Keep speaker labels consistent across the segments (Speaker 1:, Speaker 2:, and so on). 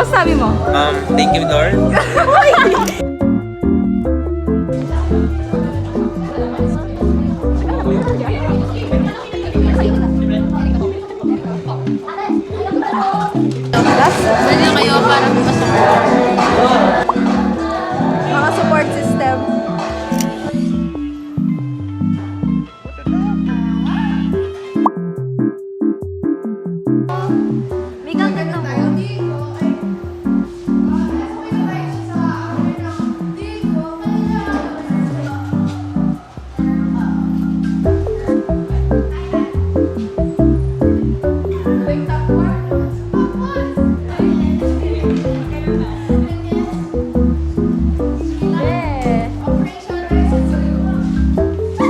Speaker 1: masasabi mo?
Speaker 2: Thank you, Lord.
Speaker 1: Pwede na kayo para mga support system. May gaganda mo.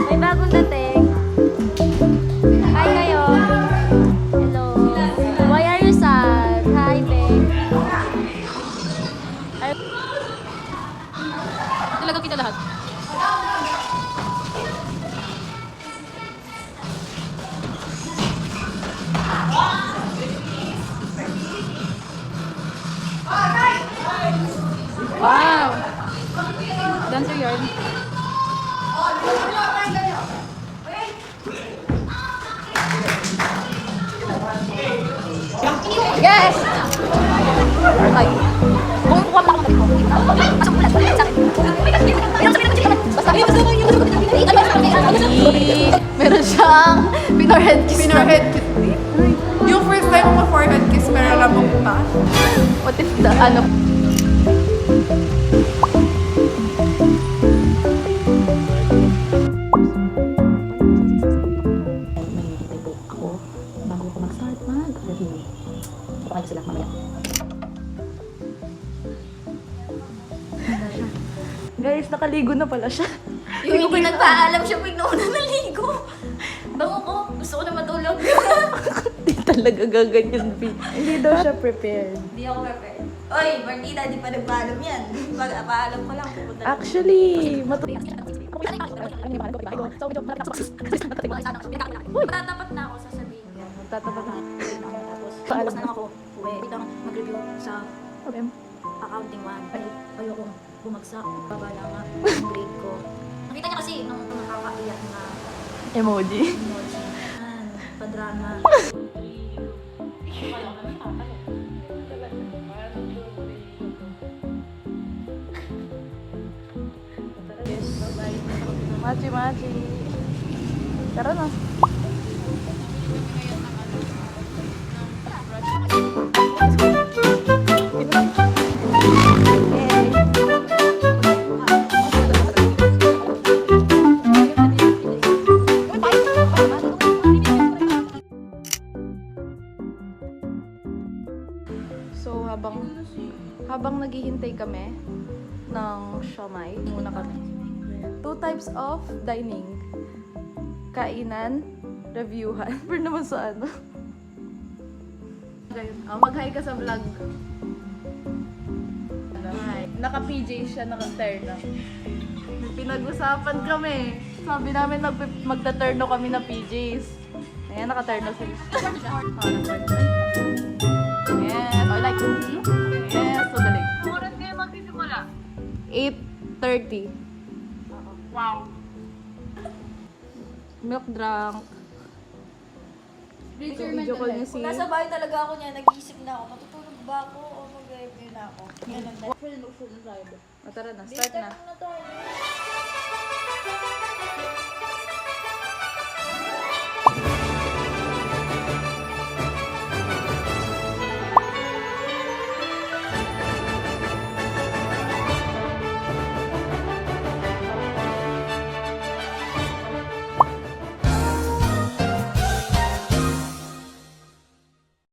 Speaker 1: May bagong dating. Hi kayo. Hello. Why are you sad? Hi, babe. Talaga kita lahat. Wow! Dancer yard. Yes! Ay. Kung kuha mo lang ako dito. Pasok mo lang. Sa akin. Meron siyang pinorhead kiss.
Speaker 3: Pinorhead kiss. Yung first time mo forehead kiss, pero alam mo pa.
Speaker 1: What if the, ano?
Speaker 4: May po ako bago ko mag-start mag-review. Pakay ko sila mamaya.
Speaker 1: Guys, nakaligo na pala siya.
Speaker 5: Yung hindi nagpaalam siya pag nauna naligo. Bango ko, gusto ko na matulog.
Speaker 1: Hindi talaga gaganyan, B. Hindi daw siya prepared.
Speaker 5: Hindi ako prepared. Oy, Martina, di pa nagpaalam yan. Pag-paalam ko lang, pupunta lang.
Speaker 1: Actually,
Speaker 5: Magtatapat na ako, sasabihin ko.
Speaker 1: Magtatapat na.
Speaker 5: Tapos, tapos na lang ako. Uwi, dito ako mag-review sa
Speaker 1: Okay.
Speaker 5: accounting 1. Ay, ayoko bumagsak. Baba na nga yung grade ko. Nakita niya kasi nung nakakaiyak na
Speaker 1: Emoji.
Speaker 5: emoji. Padrama.
Speaker 1: Machi. Tara na. So, habang naghihintay kami ng siomai, muna kami. 2 types of dining. Kainan, reviewhan. Pero naman sa ano? Mag-hi ka sa vlog. Hi. Naka-PJ siya, naka-terno. Pinag-usapan kami. Sabi namin magta-terno kami na PJs. Ayan, naka-terno sila. Yes, I like it. Yes, so galing.
Speaker 3: Oras kayo magsisimula?
Speaker 1: 8:30.
Speaker 3: Wow.
Speaker 1: Milk drunk. Video call niya si...
Speaker 5: Nasa bahay talaga ako niya, nag-iisip na ako, matutulog ba ako o mag-review na ako? Ganun na.
Speaker 1: Tara na, start na.
Speaker 5: Start na tayo.